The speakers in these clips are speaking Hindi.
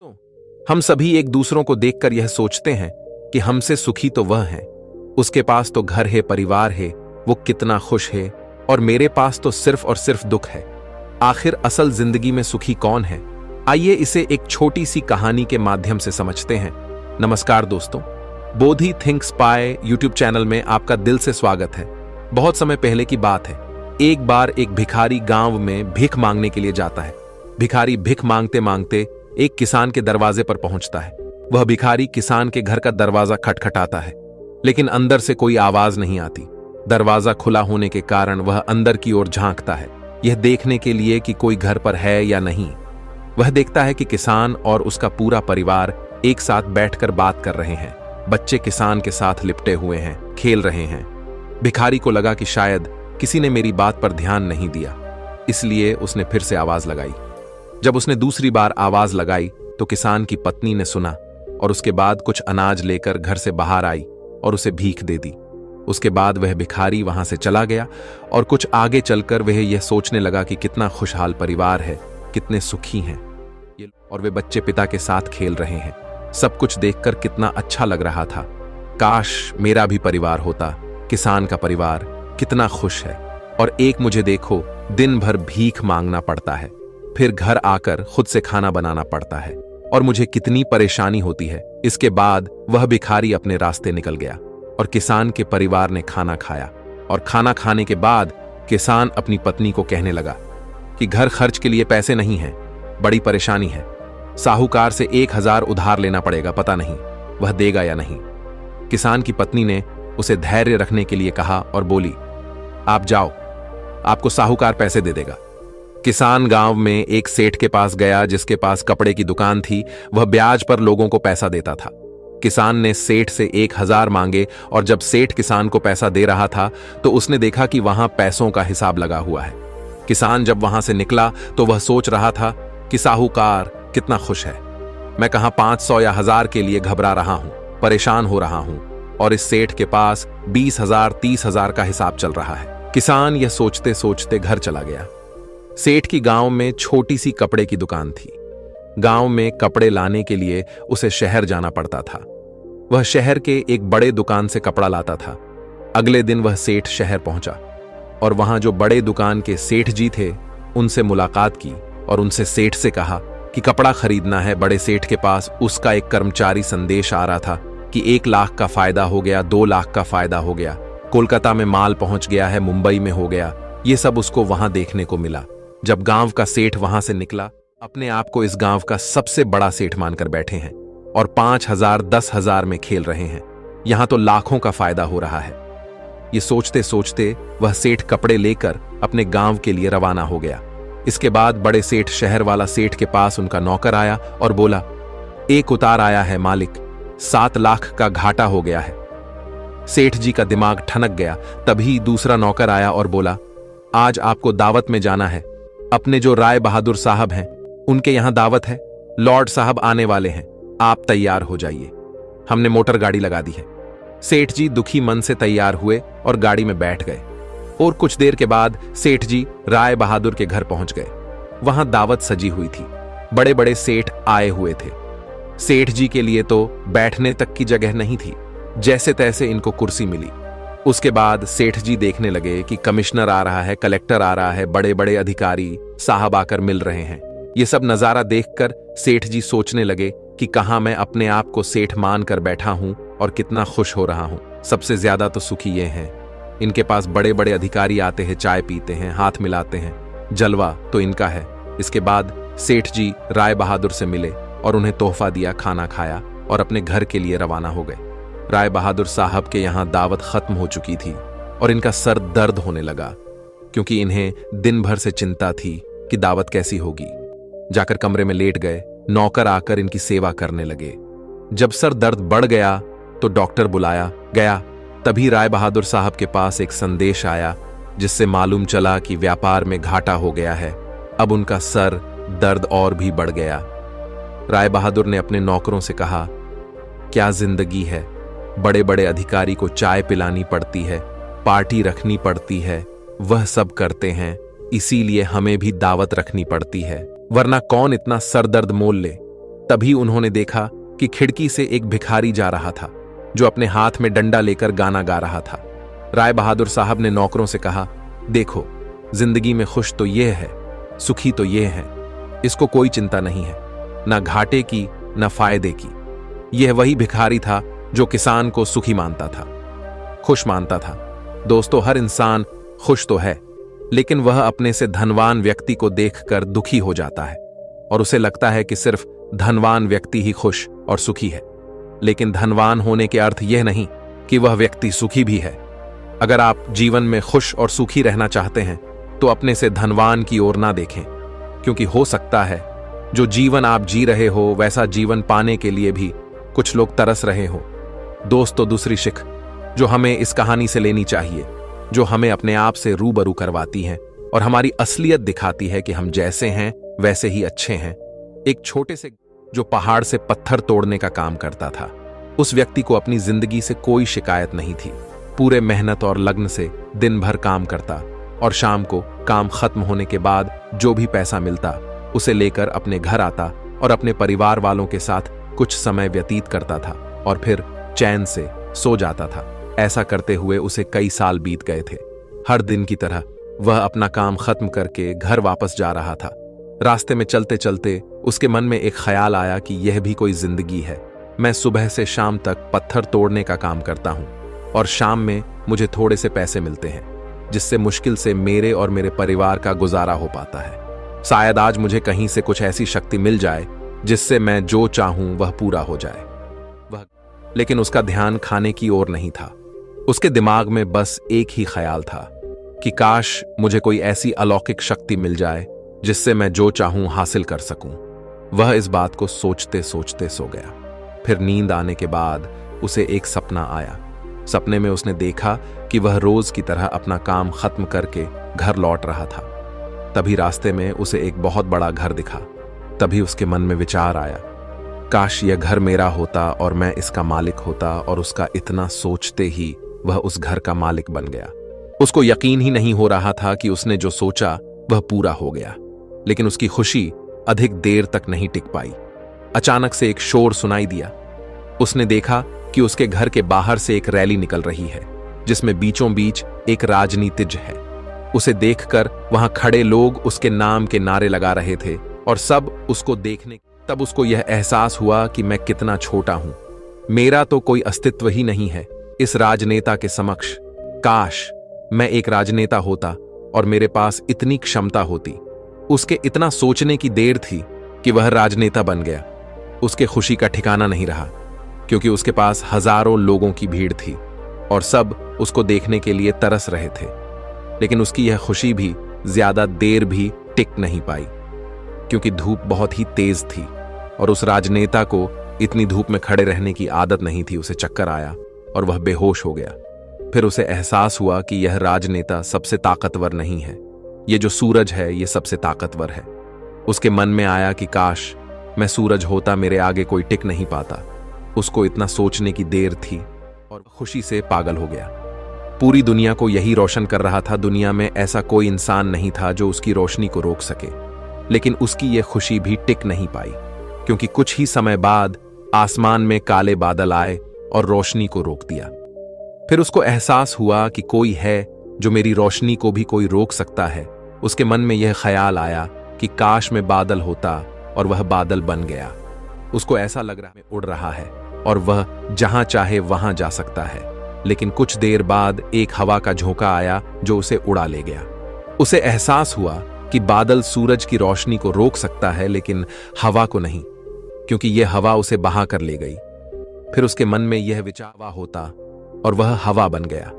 तो हम सभी एक दूसरों को देखकर यह सोचते हैं कि हमसे सुखी तो वह है, उसके पास तो घर है, परिवार है, वो कितना खुश है, और मेरे पास तो सिर्फ और सिर्फ दुख है। आखिर असल जिंदगी में सुखी कौन है? आइए इसे एक छोटी सी कहानी के माध्यम से समझते हैं। नमस्कार दोस्तों, बोधि थिंक्स पाए यूट्यूब चैनल में आपका दिल से स्वागत है। बहुत समय पहले की बात है, एक बार एक भिखारी गांव में भीख मांगने के लिए जाता है। भिखारी भीख मांगते मांगते एक किसान के दरवाजे पर पहुंचता है। वह भिखारी किसान के घर का दरवाजा खटखटाता है, लेकिन अंदर से कोई आवाज नहीं आती। दरवाजा खुला होने के कारण वह अंदर की ओर झांकता है, यह देखने के लिए कि कोई घर पर है या नहीं। वह देखता है कि किसान और उसका पूरा परिवार एक साथ बैठकर बात कर रहे हैं। बच्चे किसान के साथ लिपटे हुए हैं, खेल रहे हैं। भिखारी को लगा कि शायद किसी ने मेरी बात पर ध्यान नहीं दिया, इसलिए उसने फिर से आवाज लगाई। जब उसने दूसरी बार आवाज लगाई तो किसान की पत्नी ने सुना और उसके बाद कुछ अनाज लेकर घर से बाहर आई और उसे भीख दे दी। उसके बाद वह भिखारी वहां से चला गया और कुछ आगे चलकर वह यह सोचने लगा कि कितना खुशहाल परिवार है, कितने सुखी हैं, और वे बच्चे पिता के साथ खेल रहे हैं। सब कुछ देखकर कितना अच्छा लग रहा था। काश मेरा भी परिवार होता। किसान का परिवार कितना खुश है, और एक मुझे देखो, दिन भर भीख मांगना पड़ता है, फिर घर आकर खुद से खाना बनाना पड़ता है, और मुझे कितनी परेशानी होती है। इसके बाद वह भिखारी अपने रास्ते निकल गया और किसान के परिवार ने खाना खाया। और खाना खाने के बाद किसान अपनी पत्नी को कहने लगा कि घर खर्च के लिए पैसे नहीं हैं, बड़ी परेशानी है। साहूकार से 1000 उधार लेना पड़ेगा, पता नहीं वह देगा या नहीं। किसान की पत्नी ने उसे धैर्य रखने के लिए कहा और बोली, आप जाओ, आपको साहूकार पैसे दे देगा। किसान गांव में एक सेठ के पास गया जिसके पास कपड़े की दुकान थी। वह ब्याज पर लोगों को पैसा देता था। किसान ने सेठ से 1000 मांगे, और जब सेठ किसान को पैसा दे रहा था तो उसने देखा कि वहां पैसों का हिसाब लगा हुआ है। किसान जब वहां से निकला तो वह सोच रहा था कि साहूकार कितना खुश है। मैं कहां 500 या 1000 के लिए घबरा रहा हूं, परेशान हो रहा हूं, और इस सेठ के पास 20,000 30,000 का हिसाब चल रहा है। किसान यह सोचते सोचते घर चला गया। सेठ की गांव में छोटी सी कपड़े की दुकान थी। गांव में कपड़े लाने के लिए उसे शहर जाना पड़ता था। वह शहर के एक बड़े दुकान से कपड़ा लाता था। अगले दिन वह सेठ शहर पहुंचा और वहां जो बड़े दुकान के सेठ जी थे उनसे मुलाकात की और उनसे सेठ से कहा कि कपड़ा खरीदना है। बड़े सेठ के पास उसका एक कर्मचारी संदेश आ रहा था कि 1 लाख का फायदा हो गया, 2 लाख का फायदा हो गया, कोलकाता में माल पहुंच गया है, मुंबई में हो गया। ये सब उसको वहां देखने को मिला। जब गांव का सेठ वहां से निकला, अपने आप को इस गांव का सबसे बड़ा सेठ मानकर बैठे हैं और 5000 10,000 में खेल रहे हैं। यहां तो लाखों का फायदा हो रहा है। ये सोचते सोचते वह सेठ कपड़े लेकर अपने गांव के लिए रवाना हो गया। इसके बाद बड़े सेठ शहर वाला सेठ के पास उनका नौकर आया और बोला, एक उतार आया है मालिक, 7 लाख का घाटा हो गया है। सेठ जी का दिमाग ठनक गया। तभी दूसरा नौकर आया और बोला, आज आपको दावत में जाना है। अपने जो राय बहादुर साहब हैं उनके यहां दावत है, लॉर्ड साहब आने वाले हैं, आप तैयार हो जाइए, हमने मोटर गाड़ी लगा दी है। सेठ जी दुखी मन से तैयार हुए और गाड़ी में बैठ गए, और कुछ देर के बाद सेठ जी राय बहादुर के घर पहुंच गए। वहां दावत सजी हुई थी, बड़े बड़े सेठ आए हुए थे। सेठ जी के लिए तो बैठने तक की जगह नहीं थी, जैसे तैसे इनको कुर्सी मिली। उसके बाद सेठ जी देखने लगे कि कमिश्नर आ रहा है, कलेक्टर आ रहा है, बड़े बड़े अधिकारी साहब आकर मिल रहे हैं। ये सब नजारा देखकर सेठ जी सोचने लगे कि कहां मैं अपने आप को सेठ मान कर बैठा हूं और कितना खुश हो रहा हूं। सबसे ज्यादा तो सुखी ये हैं, इनके पास बड़े बड़े अधिकारी आते हैं, चाय पीते हैं, हाथ मिलाते हैं, जलवा तो इनका है। इसके बाद सेठ जी राय बहादुर से मिले और उन्हें तोहफा दिया, खाना खाया और अपने घर के लिए रवाना हो गए। राय बहादुर साहब के यहां दावत खत्म हो चुकी थी और इनका सर दर्द होने लगा, क्योंकि इन्हें दिन भर से चिंता थी कि दावत कैसी होगी। जाकर कमरे में लेट गए। नौकर आकर इनकी सेवा करने लगे। जब सर दर्द बढ़ गया तो डॉक्टर बुलाया गया। तभी राय बहादुर साहब के पास एक संदेश आया जिससे मालूम चला कि व्यापार में घाटा हो गया है। अब उनका सर दर्द और भी बढ़ गया। राय बहादुर ने अपने नौकरों से कहा, क्या जिंदगी है, बड़े बड़े अधिकारी को चाय पिलानी पड़ती है, पार्टी रखनी पड़ती है, वह सब करते हैं, इसीलिए हमें भी दावत रखनी पड़ती है, वरना कौन इतना सरदर्द मोल ले। तभी उन्होंने देखा कि खिड़की से एक भिखारी जा रहा था जो अपने हाथ में डंडा लेकर गाना गा रहा था। राय बहादुर साहब ने नौकरों से कहा, देखो, जिंदगी में खुश तो ये है, सुखी तो ये है, इसको कोई चिंता नहीं है, ना घाटे की ना फायदे की। यह वही भिखारी था जो किसान को सुखी मानता था, खुश मानता था। दोस्तों, हर इंसान खुश तो है, लेकिन वह अपने से धनवान व्यक्ति को देखकर दुखी हो जाता है और उसे लगता है कि सिर्फ धनवान व्यक्ति ही खुश और सुखी है। लेकिन धनवान होने के अर्थ यह नहीं कि वह व्यक्ति सुखी भी है। अगर आप जीवन में खुश और सुखी रहना चाहते हैं तो अपने से धनवान की ओर ना देखें, क्योंकि हो सकता है जो जीवन आप जी रहे हो वैसा जीवन पाने के लिए भी कुछ लोग तरस रहे हो। दोस्तों, दूसरी शिख जो हमें इस कहानी से लेनी चाहिए, जो हमें अपने आप से रूबरू करवाती है और हमारी असलियत दिखाती है कि हम जैसे हैं वैसे ही अच्छे हैं। एक छोटे से जो पहाड़ से पत्थर तोड़ने का काम करता था, उस व्यक्ति को अपनी जिंदगी से कोई शिकायत नहीं थी। पूरे मेहनत और लगन से दिन भर काम करता और शाम को काम खत्म होने के बाद जो भी पैसा मिलता उसे लेकर अपने घर आता और अपने परिवार वालों के साथ कुछ समय व्यतीत करता था और फिर चैन से सो जाता था। ऐसा करते हुए उसे कई साल बीत गए थे। हर दिन की तरह वह अपना काम खत्म करके घर वापस जा रहा था। रास्ते में चलते चलते उसके मन में एक ख्याल आया कि यह भी कोई जिंदगी है। मैं सुबह से शाम तक पत्थर तोड़ने का काम करता हूं और शाम में मुझे थोड़े से पैसे मिलते हैं, जिससे मुश्किल से मेरे और मेरे परिवार का गुजारा हो पाता है। शायद आज मुझे कहीं से कुछ ऐसी शक्ति मिल जाए जिससे मैं जो चाहूं वह पूरा हो जाए। लेकिन उसका ध्यान खाने की ओर नहीं था। उसके दिमाग में बस एक ही ख्याल था कि काश मुझे कोई ऐसी अलौकिक शक्ति मिल जाए जिससे मैं जो चाहूं हासिल कर सकूं। वह इस बात को सोचते सोचते सो गया। फिर नींद आने के बाद उसे एक सपना आया। सपने में उसने देखा कि वह रोज की तरह अपना काम खत्म करके घर लौट रहा था। तभी रास्ते में उसे एक बहुत बड़ा घर दिखा। तभी उसके मन में विचार आया, काश यह घर मेरा होता और मैं इसका मालिक होता। और उसका इतना सोचते ही वह उस घर का मालिक बन गया। उसको यकीन ही नहीं हो रहा था कि उसने जो सोचा वह पूरा हो गया। लेकिन उसकी खुशी अधिक देर तक नहीं टिक पाई। अचानक से एक शोर सुनाई दिया। उसने देखा कि उसके घर के बाहर से एक रैली निकल रही है जिसमें बीचों बीच एक राजनीतिज्ञ है। उसे देखकर वहां खड़े लोग उसके नाम के नारे लगा रहे थे और सब उसको देखने। तब उसको यह एहसास हुआ कि मैं कितना छोटा हूं, मेरा तो कोई अस्तित्व ही नहीं है इस राजनेता के समक्ष। काश मैं एक राजनेता होता और मेरे पास इतनी क्षमता होती। उसके इतना सोचने की देर थी कि वह राजनेता बन गया। उसके खुशी का ठिकाना नहीं रहा, क्योंकि उसके पास हजारों लोगों की भीड़ थी और सब उसको देखने के लिए तरस रहे थे। लेकिन उसकी यह खुशी भी ज्यादा देर भी टिक नहीं पाई, क्योंकि धूप बहुत ही तेज थी और उस राजनेता को इतनी धूप में खड़े रहने की आदत नहीं थी। उसे चक्कर आया और वह बेहोश हो गया। फिर उसे एहसास हुआ कि यह राजनेता सबसे ताकतवर नहीं है, ये जो सूरज है ये सबसे ताकतवर है। उसके मन में आया कि काश मैं सूरज होता, मेरे आगे कोई टिक नहीं पाता। उसको इतना सोचने की देर थी और खुशी से पागल हो गया। पूरी दुनिया को यही रोशन कर रहा था। दुनिया में ऐसा कोई इंसान नहीं था जो उसकी रोशनी को रोक सके। लेकिन उसकी यह खुशी भी टिक नहीं पाई, क्योंकि कुछ ही समय बाद आसमान में काले बादल आए और रोशनी को रोक दिया। फिर उसको एहसास हुआ कि कोई है जो मेरी रोशनी को भी कोई रोक सकता है। उसके मन में यह ख्याल आया कि काश मैं बादल होता, और वह बादल बन गया। उसको ऐसा लग रहा है उड़ रहा है और वह जहां चाहे वहां जा सकता है। लेकिन कुछ देर बाद एक हवा का झोंका आया जो उसे उड़ा ले गया। उसे एहसास हुआ कि बादल सूरज की रोशनी को रोक सकता है, लेकिन हवा को नहीं, क्योंकि यह हवा उसे बहा कर ले गई। फिर उसके मन में यह विचार होता और वह हवा बन गया।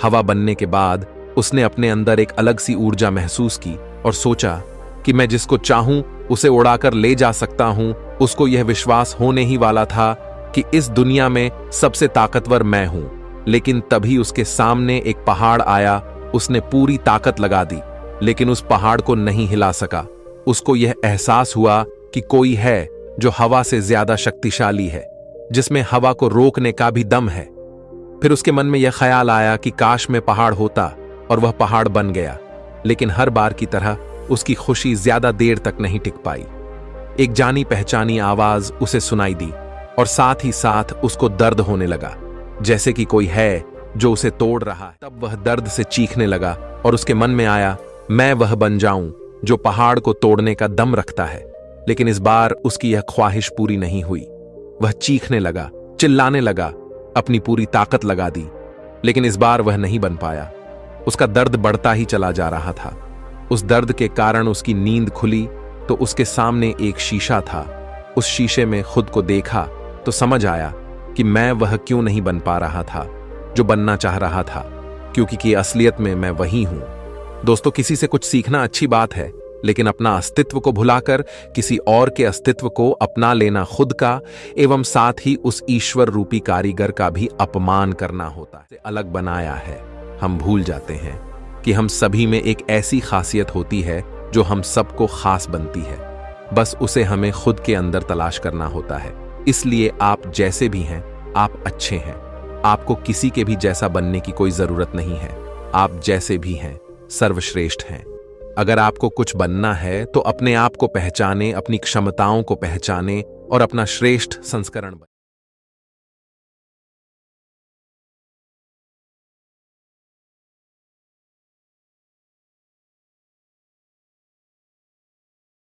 हवा बनने के बाद उसने अपने अंदर एक अलग सी ऊर्जा महसूस की और सोचा कि मैं जिसको चाहूं उसे उड़ाकर ले जा सकता हूं। उसको यह विश्वास होने ही वाला था कि इस दुनिया में सबसे ताकतवर मैं हूं। लेकिन तभी उसके सामने एक पहाड़ आया। उसने पूरी ताकत लगा दी, लेकिन उस पहाड़ को नहीं हिला सका। उसको यह एहसास हुआ कि कोई है जो हवा से ज्यादा शक्तिशाली है, जिसमें हवा को रोकने का भी दम है। फिर उसके मन में यह ख्याल आया कि काश मैं पहाड़ होता, और वह पहाड़ बन गया। लेकिन हर बार की तरह उसकी खुशी ज्यादा देर तक नहीं टिक पाई। एक जानी पहचानी आवाज उसे सुनाई दी और साथ ही साथ उसको दर्द होने लगा, जैसे कि कोई है जो उसे तोड़ रहा है। तब वह दर्द से चीखने लगा और उसके मन में आया, मैं वह बन जाऊं जो पहाड़ को तोड़ने का दम रखता है। लेकिन इस बार उसकी यह ख्वाहिश पूरी नहीं हुई। वह चीखने लगा, चिल्लाने लगा, अपनी पूरी ताकत लगा दी, लेकिन इस बार वह नहीं बन पाया। उसका दर्द बढ़ता ही चला जा रहा था। उस दर्द के कारण उसकी नींद खुली तो उसके सामने एक शीशा था। उस शीशे में खुद को देखा तो समझ आया कि मैं वह क्यों नहीं बन पा रहा था जो बनना चाह रहा था, क्योंकि असलियत में मैं वही हूं। दोस्तों, किसी से कुछ सीखना अच्छी बात है, लेकिन अपना अस्तित्व को भुलाकर किसी और के अस्तित्व को अपना लेना खुद का एवं साथ ही उस ईश्वर रूपी कारीगर का भी अपमान करना होता है। अलग बनाया है, हम भूल जाते हैं कि हम सभी में एक ऐसी खासियत होती है जो हम सबको खास बनती है। बस उसे हमें खुद के अंदर तलाश करना होता है। इसलिए आप जैसे भी हैं, आप अच्छे हैं। आपको किसी के भी जैसा बनने की कोई जरूरत नहीं है। आप जैसे भी हैं, सर्वश्रेष्ठ हैं। अगर आपको कुछ बनना है तो अपने आप को पहचाने, अपनी क्षमताओं को पहचाने और अपना श्रेष्ठ संस्करण बने।